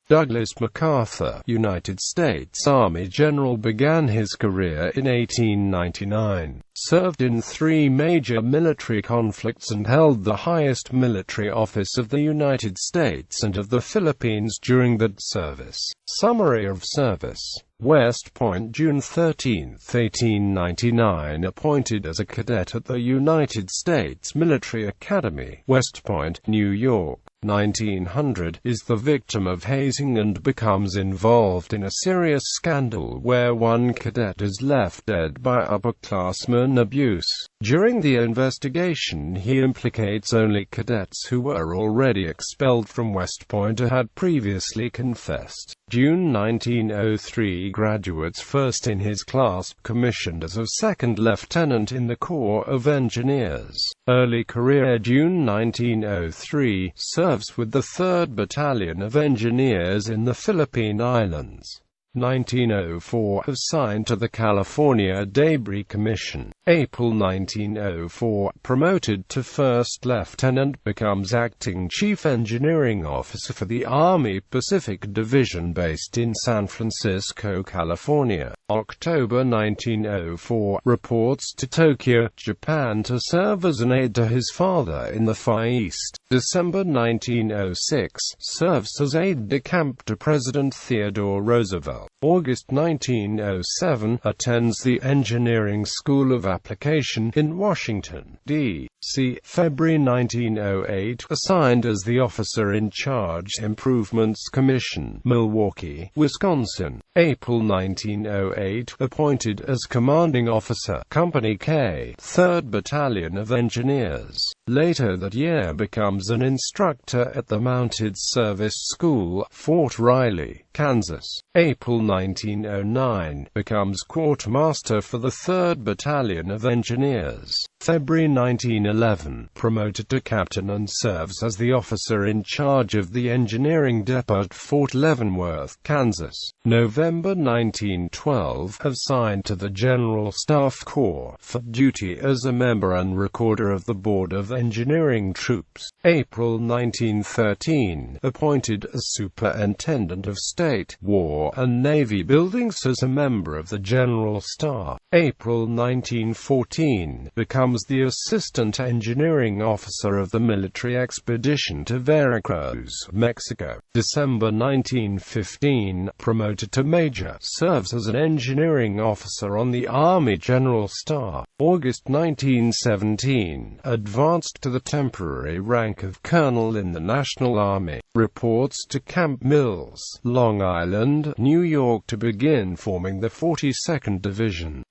Douglas MacArthur, United States Army general, began his career in 1899, served in 3 major military conflicts and held the highest military office of the United States and of the Philippines during that service. Summary of service: West Point, June 13, 1899. Appointed as a cadet at the United States Military Academy, West Point, New York, 1900, is the victim of hazing and becomes involved in a serious scandal where one cadet is left dead by upperclassmen abuse. During the investigation, he implicates only cadets who were already expelled from West Point or had previously confessed. June 1903, graduates first in his class, commissioned as a second lieutenant in the Corps of Engineers. Early career: June 1903, serves with the 3rd Battalion of Engineers in the Philippine Islands. 1904, assigned to the California Debris Commission. April 1904, promoted to first lieutenant, becomes acting chief engineering officer for the Army Pacific Division based in San Francisco, California. October 1904, reports to Tokyo, Japan to serve as an aide to his father in the Far East. December 1906, serves as aide-de-camp to President Theodore Roosevelt. August 1907, attends the Engineering School of Application in Washington, D.C. February 1908, assigned as the officer in charge, Improvements Commission, Milwaukee, Wisconsin. April 1908, appointed as commanding officer, Company K, 3rd Battalion of Engineers. Later that year becomes an instructor at the Mounted Service School, Fort Riley, Kansas. April 1909, becomes quartermaster for the 3rd Battalion of Engineers. February 1911, promoted to captain and serves as the officer in charge of the engineering depot at Fort Leavenworth, Kansas. November 1912, assigned to the General Staff Corps, for duty as a member and recorder of the Board of Engineering Troops. April 1913, appointed as Superintendent of State, War and Navy Buildings as a member of the General Staff. April 1914, becomes the Assistant Engineering Officer of the military expedition to Veracruz, Mexico. December 1915, promoted to Major, serves as an engineering officer on the Army General Staff. August 1917, advanced to the temporary rank of Colonel in the National Army. Reports to Camp Mills, Long Island, New York to begin forming the 42nd Division.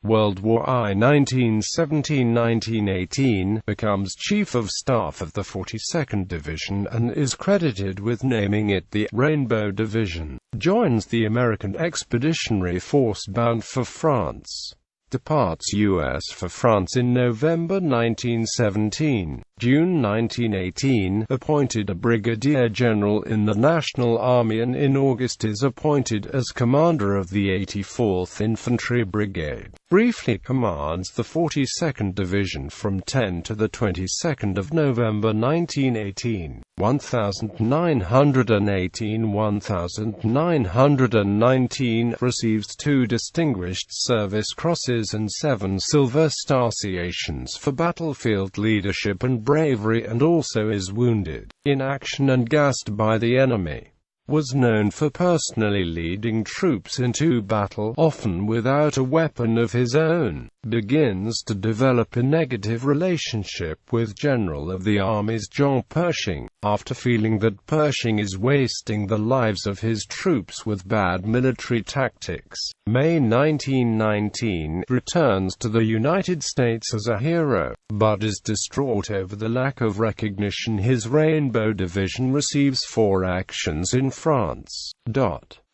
World War I 1917–1918, becomes Chief of Staff of the 42nd Division and is credited with naming it the Rainbow Division. Joins the American Expeditionary Force bound for France. Departs U.S. for France in November 1917. June 1918, appointed a brigadier general in the National Army and in August is appointed as commander of the 84th Infantry Brigade. Briefly commands the 42nd Division from 10 to the 22nd of November 1918. 1918–1919, receives 2 Distinguished Service Crosses and 7 Silver Star Ciations for battlefield leadership and bravery, and also is wounded in action and gassed by the enemy. Was known for personally leading troops into battle, often without a weapon of his own. Begins to develop a negative relationship with General of the Army's John Pershing, after feeling that Pershing is wasting the lives of his troops with bad military tactics. May 1919, returns to the United States as a hero, but is distraught over the lack of recognition. His Rainbow Division receives 4 actions in France.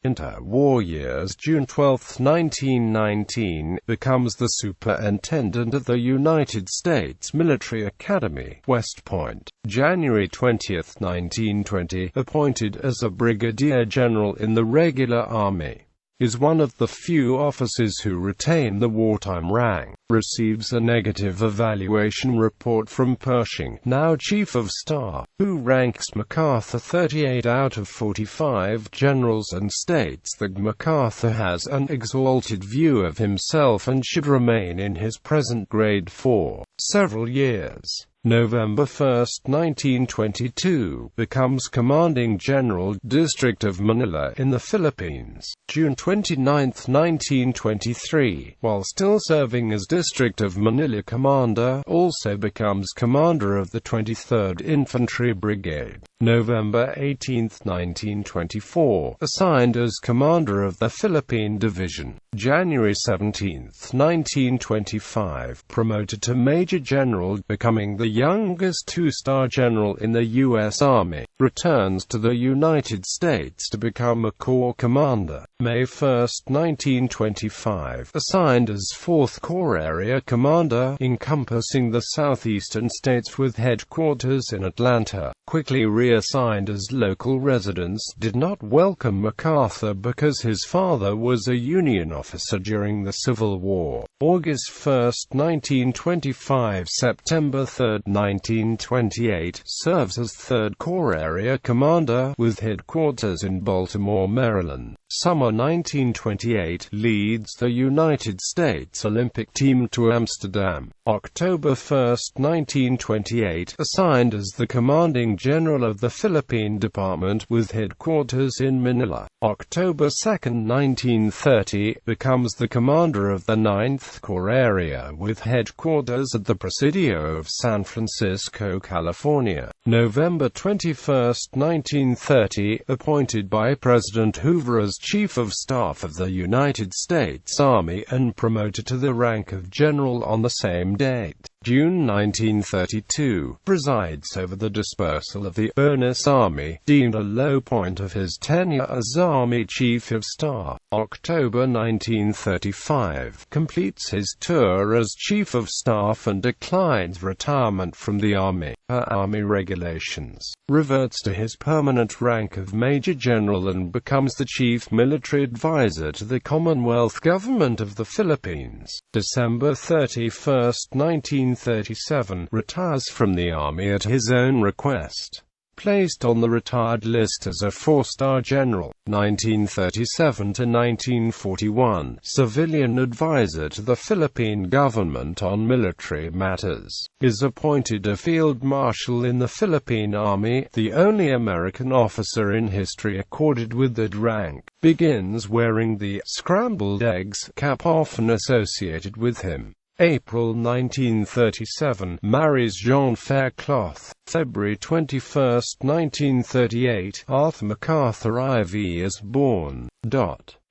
Interwar years: June 12, 1919, becomes the Superintendent of the United States Military Academy, West Point. January 20, 1920, appointed as a Brigadier General in the Regular Army. is one of the few officers who retain the wartime rank, receives a negative evaluation report from Pershing, now Chief of Staff, who ranks MacArthur 38 out of 45 generals and states that MacArthur has an exalted view of himself and should remain in his present grade for several years. November 1, 1922, becomes Commanding General, District of Manila in the Philippines. June 29, 1923, while still serving as District of Manila Commander, also becomes Commander of the 23rd Infantry Brigade. November 18, 1924, assigned as Commander of the Philippine Division. January 17, 1925, promoted to Major General, becoming the youngest two-star general in the U.S. Army. Returns to the United States to become a Corps Commander. May 1, 1925, assigned as 4th Corps Area Commander, encompassing the southeastern states with headquarters in Atlanta. Quickly reassigned as local residents, did not welcome MacArthur because his father was a Union officer during the Civil War. August 1, 1925 – September 3, 1928, serves as 3rd Corps Area Commander, with headquarters in Baltimore, Maryland. Summer 1928, leads the United States Olympic team to Amsterdam. October 1, 1928, assigned as the Commanding General of the Philippine Department, with headquarters in Manila. October 2, 1930, becomes the Commander of the 9th Corps Area, with headquarters at the Presidio of San Francisco, California. November 21, 1930, appointed by President Hoover as Chief of Staff of the United States Army and promoted to the rank of General on the same date. June 1932, presides over the dispersal of the bonus army, deemed a low point of his tenure as Army Chief of Staff. October 1935, completes his tour as Chief of Staff and declines retirement from the Army. Per Army regulations, reverts to his permanent rank of Major General and becomes the Chief Military Advisor to the Commonwealth Government of the Philippines. December 31, 1937, retires from the Army at his own request. Placed on the retired list as a 4-star general. 1937 to 1941, civilian advisor to the Philippine government on military matters. Is appointed a field marshal in the Philippine Army, the only American officer in history accorded with that rank. Begins wearing the scrambled eggs cap often associated with him. April 1937, marries Jean Faircloth. February 21, 1938, Arthur MacArthur IV is born.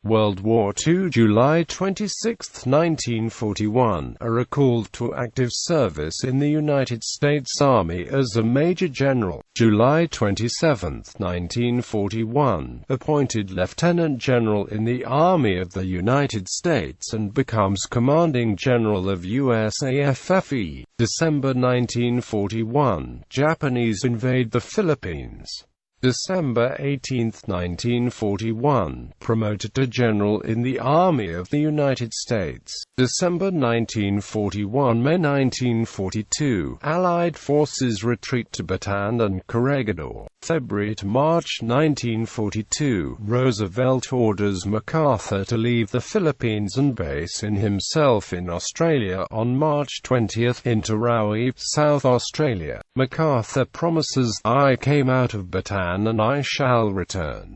World War II, July 26, 1941, are recalled to active service in the United States Army as a Major General. July 27, 1941, appointed Lieutenant General in the Army of the United States and becomes Commanding General of USAFFE. December 1941, Japanese invade the Philippines. December 18, 1941, promoted to General in the Army of the United States. December 1941 – May 1942, Allied forces retreat to Bataan and Corregidor. February to March 1942, Roosevelt orders MacArthur to leave the Philippines and base himself in Australia on March 20 in Tarawa, South Australia. MacArthur promises, "I came out of Bataan and I shall return."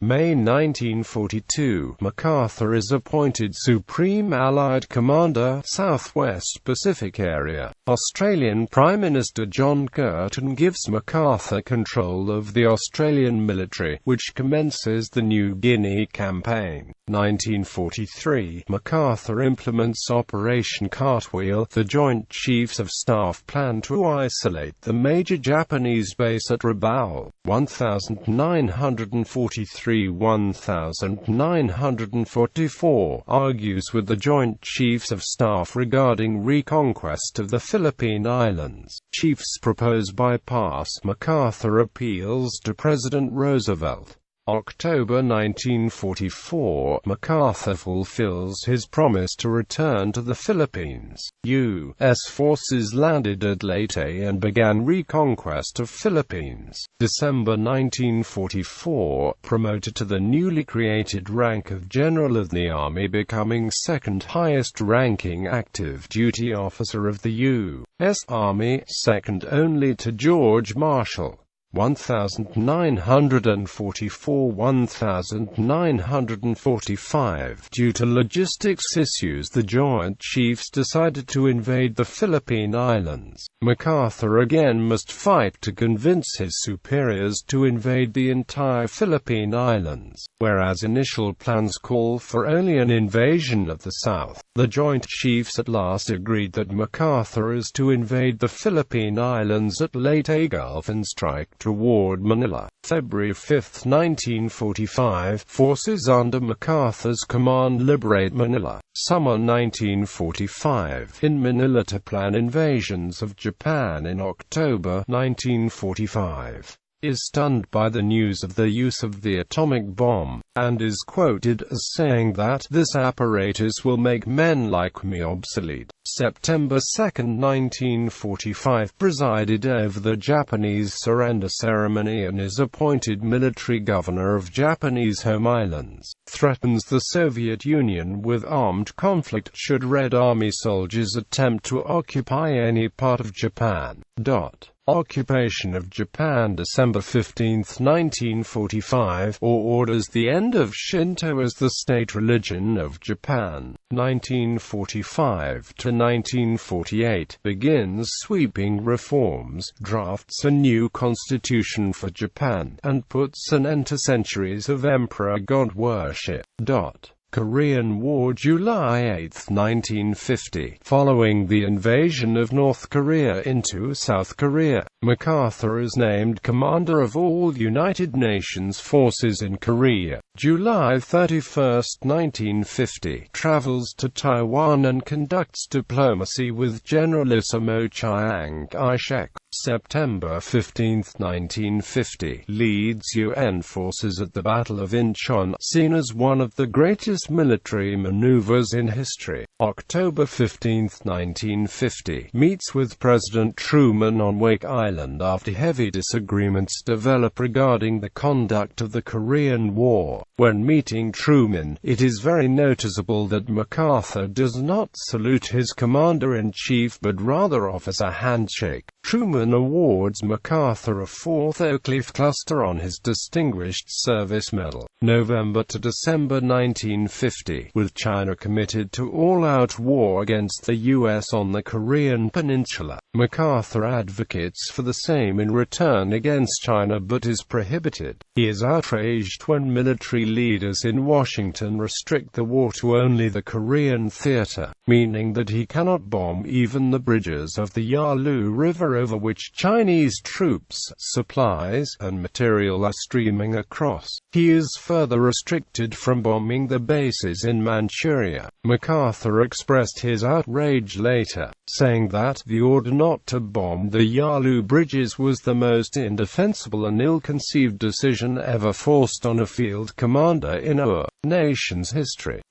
May 1942, MacArthur is appointed Supreme Allied Commander, Southwest Pacific Area. Australian Prime Minister John Curtin gives MacArthur control of the Australian military, which commences the New Guinea campaign. 1943, MacArthur implements Operation Cartwheel. The Joint Chiefs of Staff plan to isolate the major Japanese base at Rabaul. 1944 argues with the Joint Chiefs of Staff regarding reconquest of the Philippine Islands. Chiefs propose bypass. MacArthur appeals to President Roosevelt. October 1944, MacArthur fulfills his promise to return to the Philippines. U.S. forces landed at Leyte and began reconquest of Philippines. December 1944, promoted to the newly created rank of General of the Army, becoming second highest ranking active duty officer of the U.S. Army, second only to George Marshall. 1944–1945. Due to logistics issues, the Joint Chiefs decided to invade the Philippine Islands. MacArthur again must fight to convince his superiors to invade the entire Philippine Islands, whereas initial plans call for only an invasion of the South. The Joint Chiefs at last agreed that MacArthur is to invade the Philippine Islands at Leyte Gulf and strike toward Manila. February 5, 1945, forces under MacArthur's command liberate Manila. Summer 1945, in Manila to plan invasions of Japan in October 1945. Is stunned by the news of the use of the atomic bomb, and is quoted as saying that this apparatus will make men like me obsolete. September 2, 1945, presided over the Japanese surrender ceremony and is appointed military governor of Japanese home islands. Threatens the Soviet Union with armed conflict should Red Army soldiers attempt to occupy any part of Japan. Occupation of Japan December 15, 1945, or orders the end of Shinto as the state religion of Japan. 1945 to 1948, begins sweeping reforms, drafts a new constitution for Japan, and puts an end to centuries of emperor god worship. Korean War July 8, 1950. Following the invasion of North Korea into South Korea, MacArthur is named commander of all United Nations forces in Korea. July 31, 1950. Travels to Taiwan and conducts diplomacy with Generalissimo Chiang Kai-shek. September 15, 1950. Leads UN forces at the Battle of Incheon, seen as one of the greatest military maneuvers in history. October 15, 1950. Meets with President Truman on Wake Island after heavy disagreements develop regarding the conduct of the Korean War. When meeting Truman, it is very noticeable that MacArthur does not salute his commander-in-chief but rather offers a handshake. Truman awards MacArthur a 4th Oak Leaf Cluster on his Distinguished Service Medal. November to December 1950. With China committed to all-out war against the U.S. on the Korean Peninsula, MacArthur advocates for the same in return against China but is prohibited. He is outraged when military leaders in Washington restrict the war to only the Korean theater, meaning that he cannot bomb even the bridges of the Yalu River over which Chinese troops, supplies, and material are streaming across. He is further restricted from bombing the bases in Manchuria. MacArthur expressed his outrage later, saying that the order not to bomb the Yalu bridges was the most indefensible and ill-conceived decision ever forced on a field commander in our nation's history.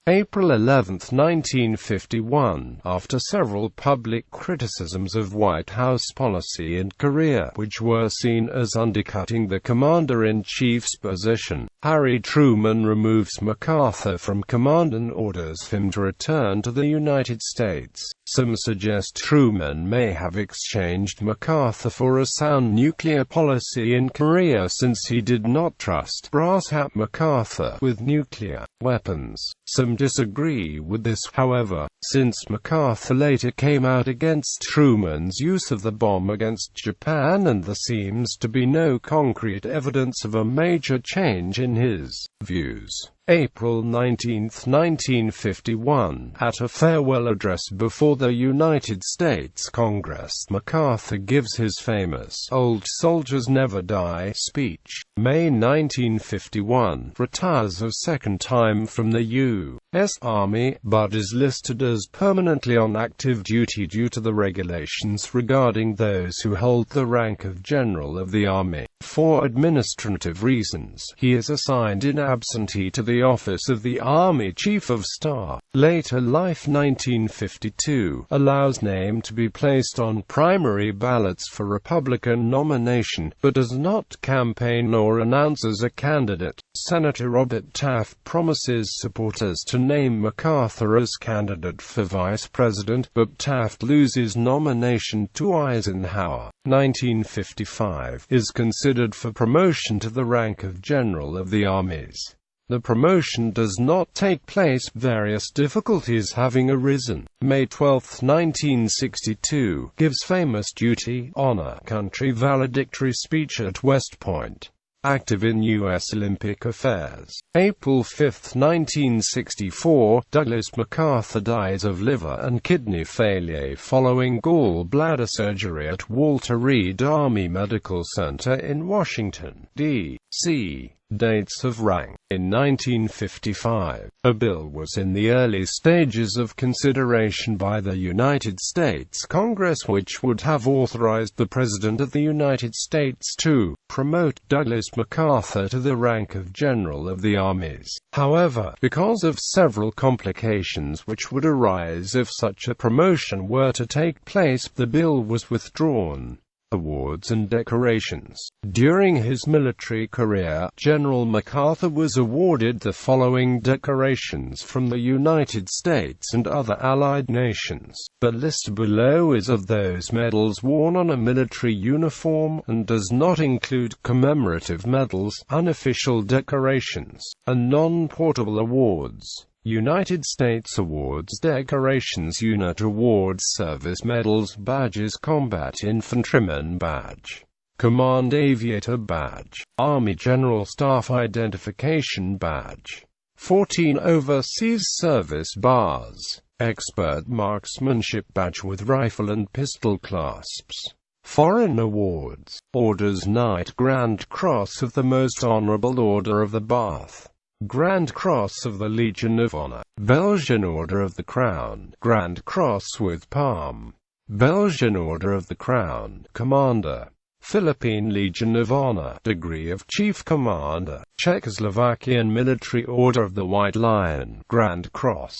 April 11, 1951, after several public criticisms of White House policy in Korea, which were seen as undercutting the commander-in-chief's position, Harry Truman removes MacArthur from command and orders him to return to the United States. Some suggest Truman may have exchanged MacArthur for a sound nuclear policy in Korea since he did not trust Brass Hat MacArthur with nuclear weapons. Some disagree with this, however, since MacArthur later came out against Truman's use of the bomb against Japan and there seems to be no concrete evidence of a major change in his views. April 19, 1951, at a farewell address before the United States Congress, MacArthur gives his famous "Old Soldiers Never Die" speech. May 1951, retires a second time from the U.S. Army, but is listed as permanently on active duty due to the regulations regarding those who hold the rank of General of the Army. For administrative reasons, he is assigned in absentee to the office of the Army Chief of Staff. Later life 1952, allows name to be placed on primary ballots for Republican nomination, but does not campaign or announce as a candidate. Senator Robert Taft promises supporters to name MacArthur as candidate for vice president, but Taft loses nomination to Eisenhower. 1955, is considered for promotion to the rank of General of the Armies. The promotion does not take place, various difficulties having arisen. May 12, 1962, gives famous duty, honor, country valedictory speech at West Point. Active in U.S. Olympic affairs. April 5, 1964, Douglas MacArthur dies of liver and kidney failure following gallbladder surgery at Walter Reed Army Medical Center in Washington, D.C. Dates of rank. In 1955, a bill was in the early stages of consideration by the United States Congress which would have authorized the President of the United States to promote Douglas MacArthur to the rank of General of the Armies. However, because of several complications which would arise if such a promotion were to take place, the bill was withdrawn. Awards and decorations. During his military career, General MacArthur was awarded the following decorations from the United States and other allied nations. The list below is of those medals worn on a military uniform, and does not include commemorative medals, unofficial decorations, and non-portable awards. United States awards, decorations, unit awards, service medals, badges, combat infantryman badge, command aviator badge, Army General Staff identification badge, 14 overseas service bars, expert marksmanship badge with rifle and pistol clasps. Foreign awards, orders, Knight, Grand Cross of the Most Honorable Order of the Bath, Grand Cross of the Legion of Honor, Belgian Order of the Crown, Grand Cross with Palm, Belgian Order of the Crown, Commander, Philippine Legion of Honor, Degree of Chief Commander, Czechoslovakian Military Order of the White Lion, Grand Cross,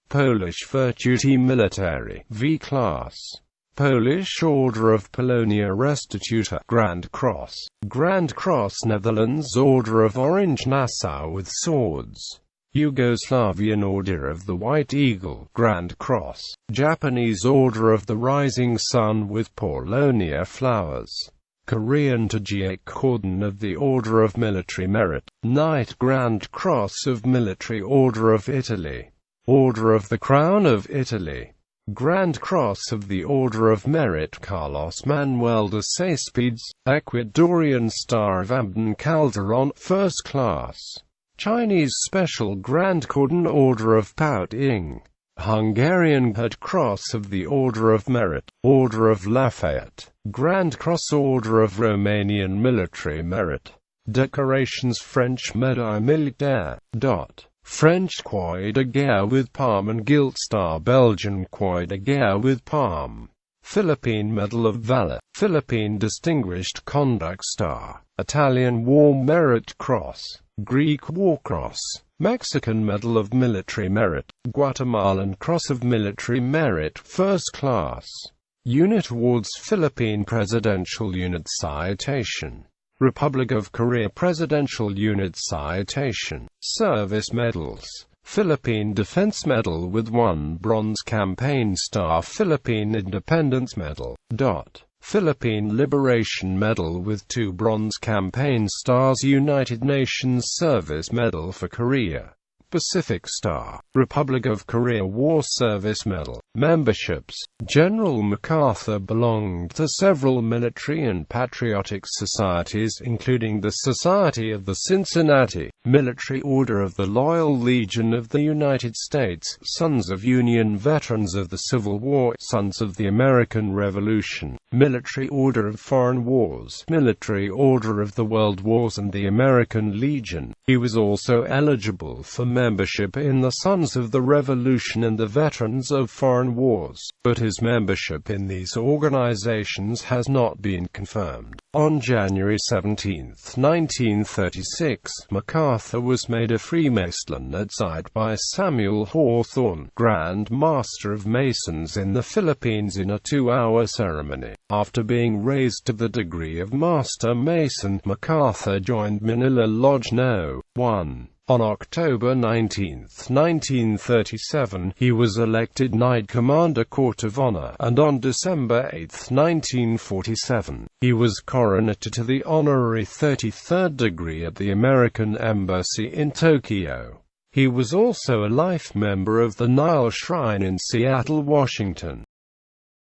Polish Virtuti Militari, V-Class, Polish Order of Polonia Restituta, Grand Cross, Grand Cross Netherlands Order of Orange Nassau with Swords, Yugoslavian Order of the White Eagle, Grand Cross, Japanese Order of the Rising Sun with Paulownia Flowers, Korean Tajik Cordon of the Order of Military Merit, Knight, Grand Cross of Military Order of Italy, Order of the Crown of Italy, Grand Cross of the Order of Merit Carlos Manuel de Cespedes, Ecuadorian Star of Abdon Calderon, First Class, Chinese Special Grand Cordon Order of Pao Ting, Hungarian Red Cross of the Order of Merit, Order of Lafayette, Grand Cross Order of Romanian Military Merit, Decorations French Médaille Militaire, French Croix de Guerre with Palm and Gilt Star, Belgian Croix de Guerre with Palm, Philippine Medal of Valor, Philippine Distinguished Conduct Star, Italian War Merit Cross, Greek War Cross, Mexican Medal of Military Merit, Guatemalan Cross of Military Merit First Class, Unit Awards, Philippine Presidential Unit Citation, Republic of Korea Presidential Unit Citation, Service Medals, Philippine Defense Medal with 1 Bronze Campaign Star, Philippine Independence Medal, Philippine Liberation Medal with 2 Bronze Campaign Stars, United Nations Service Medal for Korea, Pacific Star, Republic of Korea War Service Medal. Memberships. General MacArthur belonged to several military and patriotic societies, including the Society of the Cincinnati Military Order of the Loyal Legion of the United States, Sons of Union Veterans of the Civil War, Sons of the American Revolution, Military Order of Foreign Wars, Military Order of the World Wars and the American Legion. He was also eligible for membership in the Sons of the Revolution and the Veterans of Foreign Wars, but his membership in these organizations has not been confirmed. On January 17, 1936, MacArthur was made a Freemason at sight by Samuel Hawthorne, Grand Master of Masons in the Philippines, in a 2-hour ceremony. After being raised to the degree of Master Mason, MacArthur joined Manila Lodge No. 1. On October 19, 1937, he was elected Knight Commander Court of Honor, and on December 8, 1947, he was coronated to the honorary 33rd degree at the American Embassy in Tokyo. He was also a life member of the Nile Shrine in Seattle, Washington.